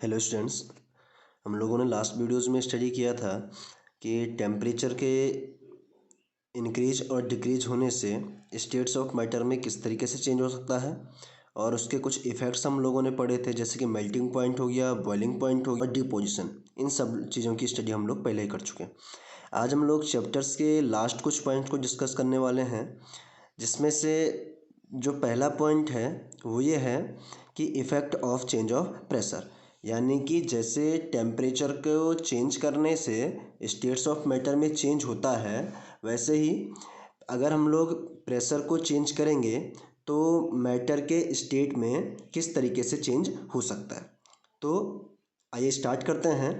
Hello students. हम लोगों ने लास्ट वीडियोज़ में स्टडी किया था कि टेम्परेचर के इंक्रीज और डिक्रीज होने से स्टेट्स ऑफ मैटर में किस तरीके से चेंज हो सकता है और उसके कुछ इफ़ेक्ट्स हम लोगों ने पढ़े थे, जैसे कि मेल्टिंग पॉइंट हो गया, बॉइलिंग पॉइंट हो गया और डिपोजिशन। इन सब चीज़ों की स्टडी हम लोग पहले ही कर चुके हैं। आज हम लोग चैप्टर्स के लास्ट कुछ पॉइंट को डिस्कस करने वाले हैं, जिसमें से जो पहला पॉइंट है वो ये है कि effect of change of pressure, यानी कि जैसे टेम्परेचर को चेंज करने से स्टेट्स ऑफ मैटर में चेंज होता है, वैसे ही अगर हम लोग प्रेशर को चेंज करेंगे तो मैटर के स्टेट में किस तरीके से चेंज हो सकता है। तो आइए स्टार्ट करते हैं।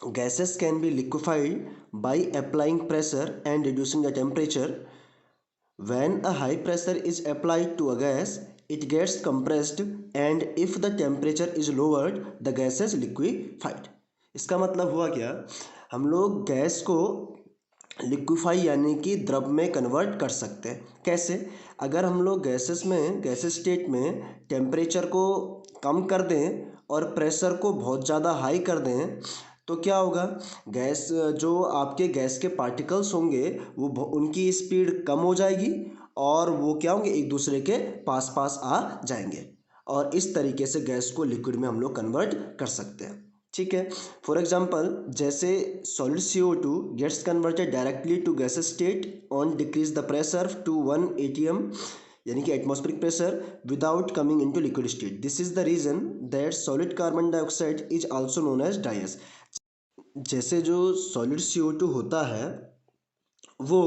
Gases can be liquefied by applying pressure and reducing the temperature. When a high pressure is applied to a gas, it gets compressed, and if the temperature is lowered, the gas is liquefied. इसका मतलब हुआ क्या, हम लोग gas को liquefy यानी कि द्रव में कन्वर्ट कर सकते हैं। कैसे? अगर हम लोग गैसेस स्टेट में टेम्परेचर को कम कर दें और प्रेशर को बहुत ज़्यादा हाई कर दें तो क्या होगा, गैस जो आपके गैस के पार्टिकल्स होंगे वो उनकी स्पीड कम हो जाएगी और वो क्या होंगे, एक दूसरे के पास पास आ जाएंगे और इस तरीके से गैस को लिक्विड में हम लोग कन्वर्ट कर सकते हैं। ठीक है। फॉर एग्जांपल, जैसे solid CO2 gets converted directly to gases state on decrease the pressure to 1 atm यानी कि atmospheric pressure without coming into liquid state. This is the reason that solid carbon dioxide is also known as dice. जैसे जो solid CO2 होता है वो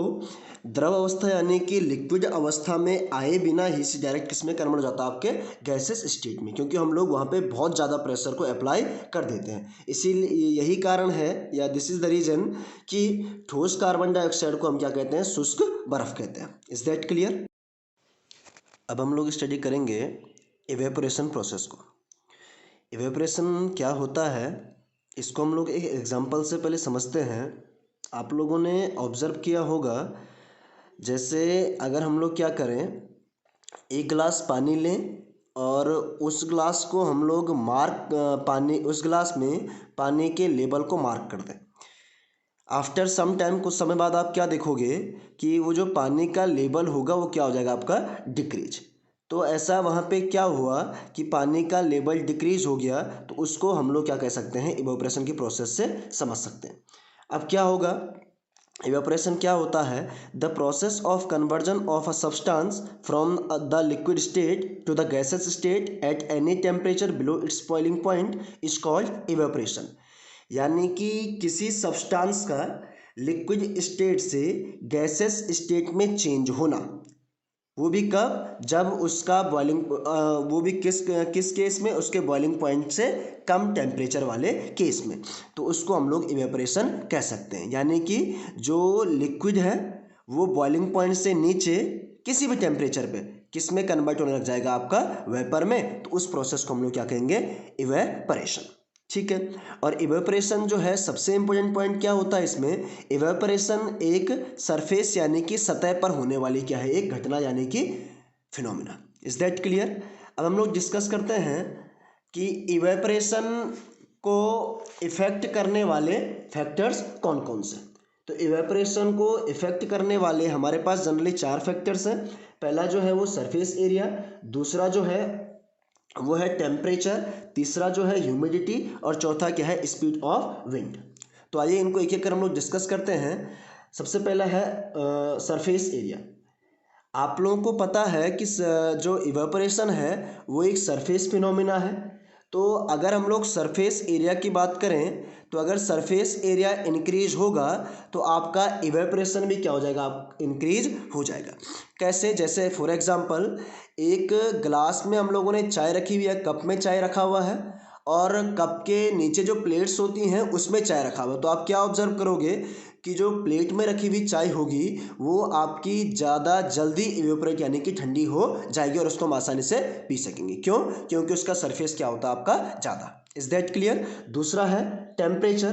द्रव अवस्था यानी कि लिक्विड अवस्था में आए बिना ही से डायरेक्ट किसमें कन्वर्ट हो जाता है, आपके गैसेस स्टेट में, क्योंकि हम लोग वहाँ पे बहुत ज़्यादा प्रेशर को अप्लाई कर देते हैं। इसीलिए यही कारण है या दिस इज द रीजन कि ठोस कार्बन डाइऑक्साइड को हम क्या कहते हैं, शुष्क बर्फ कहते हैं। Is that clear? अब हम लोग स्टडी करेंगे इवेपोरेशन प्रोसेस को। इवेपोरेशन क्या होता है इसको हम लोग एक एग्जांपल से पहले समझते हैं। आप लोगों ने ऑब्ज़र्व किया होगा, जैसे अगर हम लोग क्या करें, एक गिलास पानी लें और उस गिलास को हम लोग उस गिलास में पानी के लेवल को मार्क कर दें। आफ्टर सम टाइम, कुछ समय बाद आप क्या देखोगे कि वो जो पानी का लेवल होगा वो क्या हो जाएगा, आपका डिक्रीज। तो ऐसा वहाँ पे क्या हुआ कि पानी का लेवल डिक्रीज हो गया, तो उसको हम लोग क्या कह सकते हैं, इवेपोरेशन की प्रोसेस से समझ सकते हैं। अब क्या होगा, इवेपोरेशन क्या होता है, the process of conversion of a substance from the liquid state to the gases state at any temperature below its boiling point is called evaporation. यानी कि किसी सब्सटेंस का लिक्विड स्टेट से गैसेस स्टेट में change होना, वो भी कब, जब उसका बॉइलिंग वो भी किस किस केस में, उसके बॉइलिंग पॉइंट से कम टेम्परेचर वाले केस में, तो उसको हम लोग इवेपोरेशन कह सकते हैं। यानी कि जो लिक्विड है वो बॉइलिंग पॉइंट से नीचे किसी भी टेम्परेचर पे किस में कन्वर्ट होने लग जाएगा, आपका वेपर में, तो उस प्रोसेस को हम लोग क्या कहेंगे, इवेपोरेशन। ठीक है। और इवेपोरेशन जो है, सबसे इंपॉर्टेंट पॉइंट क्या होता है इसमें, इवेपोरेशन एक सरफेस यानी कि सतह पर होने वाली क्या है, एक घटना यानी कि फिनोमिना. Is that clear? अब हम लोग डिस्कस करते हैं कि इवेपोरेशन को इफेक्ट करने वाले फैक्टर्स कौन कौन से। तो इवेपोरेशन को इफेक्ट करने वाले हमारे पास जनरली 4 फैक्टर्स हैं। पहला जो है वो सरफेस एरिया, दूसरा जो है वो है टेम्परेचर, तीसरा जो है ह्यूमिडिटी और चौथा क्या है, स्पीड ऑफ विंड. तो आइए इनको एक एक कर हम लोग डिस्कस करते हैं। सबसे पहला है सरफेस एरिया. आप लोगों को पता है कि जो इवेपोरेशन है वो एक सरफेस फिनोमिना है। तो अगर हम लोग सरफेस एरिया की बात करें तो अगर सरफेस एरिया इंक्रीज होगा तो आपका इवेपोरेशन भी क्या हो जाएगा, आप इंक्रीज हो जाएगा। कैसे? जैसे फॉर एग्जांपल, एक गिलास में हम लोगों ने चाय रखी हुई है, कप में चाय रखा हुआ है और कप के नीचे जो प्लेट्स होती हैं उसमें चाय रखा हुआ है। तो आप क्या ऑब्जर्व करोगे कि जो प्लेट में रखी हुई चाय होगी वो आपकी ज़्यादा जल्दी इवेपोरेट यानी कि ठंडी हो जाएगी और उसको हम आसानी से पी सकेंगे। क्यों? क्योंकि उसका सरफेस क्या होता है, आपका ज़्यादा. Is that clear? दूसरा है टेम्परेचर.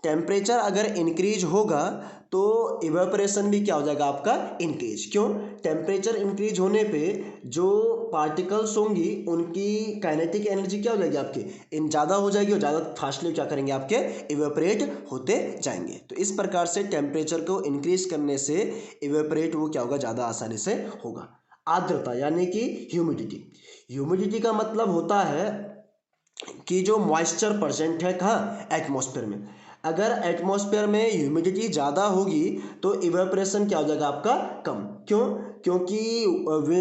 टेम्परेचर अगर इंक्रीज होगा तो इवेपोरेशन भी क्या हो जाएगा आपका इंक्रीज। क्यों? टेम्परेचर इंक्रीज होने पे जो पार्टिकल्स होंगी उनकी काइनेटिक एनर्जी क्या हो जाएगी आपकी इन ज़्यादा हो जाएगी और ज़्यादा फास्टली क्या करेंगे आपके इवेपोरेट होते जाएंगे। तो इस प्रकार से टेम्परेचर को इंक्रीज करने से इवेपोरेट वो क्या होगा ज़्यादा आसानी से होगा। आर्द्रता यानी कि ह्यूमिडिटी। ह्यूमिडिटी का मतलब होता है कि जो मॉइस्चर प्रेजेंट है कहाँ एटमॉस्फेयर में। अगर एटमॉस्फेयर में ह्यूमिडिटी ज़्यादा होगी तो इवेपोरेशन क्या हो जाएगा आपका कम। क्यों? क्योंकि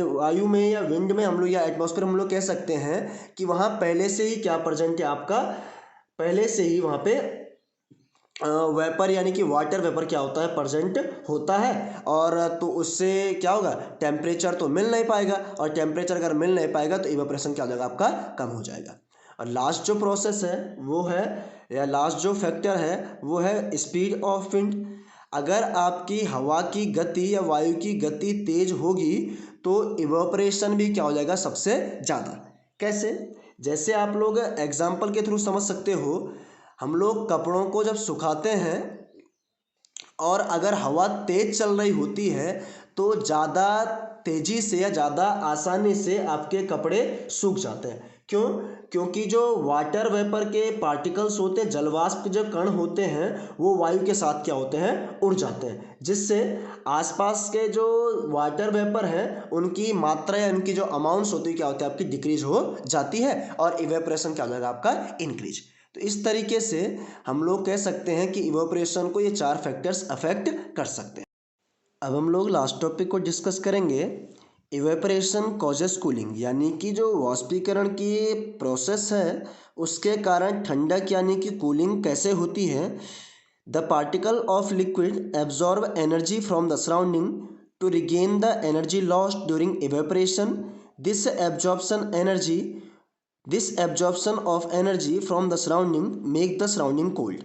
वायु में या विंड में हम लोग या एटमॉस्फेयर हम लोग कह सकते हैं कि वहाँ पहले से ही क्या प्रेजेंट है आपका, पहले से ही वहाँ पे वेपर यानी कि वाटर वेपर क्या होता है प्रेजेंट होता है। और तो उससे क्या होगा टेम्परेचर तो मिल नहीं पाएगा, और टेम्परेचर अगर मिल नहीं पाएगा तो इवेपोरेशन क्या हो जाएगा आपका कम हो जाएगा। और लास्ट जो प्रोसेस है वो है या लास्ट जो फैक्टर है वो है स्पीड ऑफ विंड। अगर आपकी हवा की गति या वायु की गति तेज होगी तो इवेपोरेशन भी क्या हो जाएगा सबसे ज़्यादा। कैसे? जैसे आप लोग एग्जाम्पल के थ्रू समझ सकते हो, हम लोग कपड़ों को जब सुखाते हैं और अगर हवा तेज चल रही होती है तो ज़्यादा तेज़ी से या ज़्यादा आसानी से आपके कपड़े सूख जाते हैं। क्यों? क्योंकि जो वाटर वेपर के पार्टिकल्स होते हैं, जलवाष्प जो कण होते हैं वो वायु के साथ क्या होते हैं उड़ जाते हैं, जिससे आसपास के जो वाटर वेपर हैं उनकी मात्रा या उनकी जो अमाउंट्स होती है क्या होती है आपकी डिक्रीज हो जाती है और इवेपोरेशन क्या हो जाएगा आपका इंक्रीज। तो इस तरीके से हम लोग कह सकते हैं कि इवेपोरेशन को ये 4 फैक्टर्स अफेक्ट कर सकते हैं। अब हम लोग लास्ट टॉपिक को डिस्कस करेंगे, इवेपोरेशन कॉजेस कूलिंग, यानी कि जो वाष्पीकरण की प्रोसेस है उसके कारण ठंडक यानी कि कूलिंग कैसे होती है। The particle of liquid absorb energy from the surrounding to regain the energy lost during evaporation. This absorption energy this absorption of energy from the surrounding make the surrounding cold.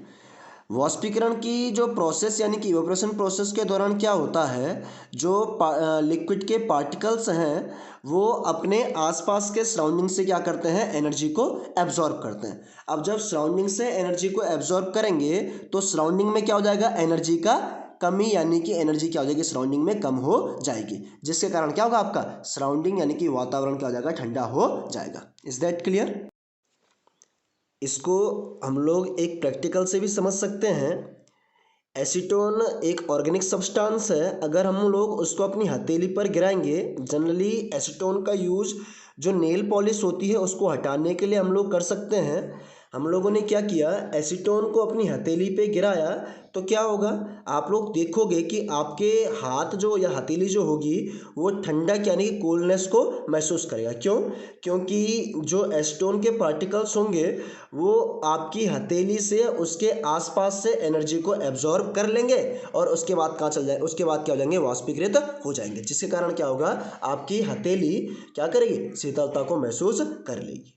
वाष्पीकरण की जो process यानी कि evaporation process के दौरान क्या होता है, जो लिक्विड के पार्टिकल्स हैं वो अपने आसपास के सराउंडिंग से क्या करते हैं एनर्जी को एब्जॉर्ब करते हैं। अब जब सराउंडिंग से एनर्जी को एब्जॉर्ब करेंगे तो सराउंडिंग में क्या हो जाएगा एनर्जी का कमी, यानी कि एनर्जी क्या हो जाएगी सराउंडिंग में कम हो जाएगी, जिसके कारण क्या होगा आपका सराउंडिंग यानी कि वातावरण क्या हो जाएगा ठंडा हो जाएगा। Is that clear? इसको हम लोग एक प्रैक्टिकल से भी समझ सकते हैं। एसीटोन एक ऑर्गेनिक सब्सटेंस है, अगर हम लोग उसको अपनी हथेली पर गिराएंगे, जनरली एसीटोन का यूज़ जो नेल पॉलिश होती है उसको हटाने के लिए हम लोग कर सकते हैं। हम लोगों ने क्या किया, एसीटोन को अपनी हथेली पे गिराया तो क्या होगा आप लोग देखोगे कि आपके हाथ जो या हथेली जो होगी वो ठंडक यानी कि कूलनेस को महसूस करेगा। क्यों? क्योंकि जो एसीटोन के पार्टिकल्स होंगे वो आपकी हथेली से उसके आसपास से एनर्जी को एब्जॉर्ब कर लेंगे और उसके बाद कहाँ चल जाए, उसके बाद क्या हो जाएंगे वाष्पीकृत हो जाएंगे, जिसके कारण क्या होगा आपकी हथेली क्या करेगी शीतलता को महसूस कर लेगी।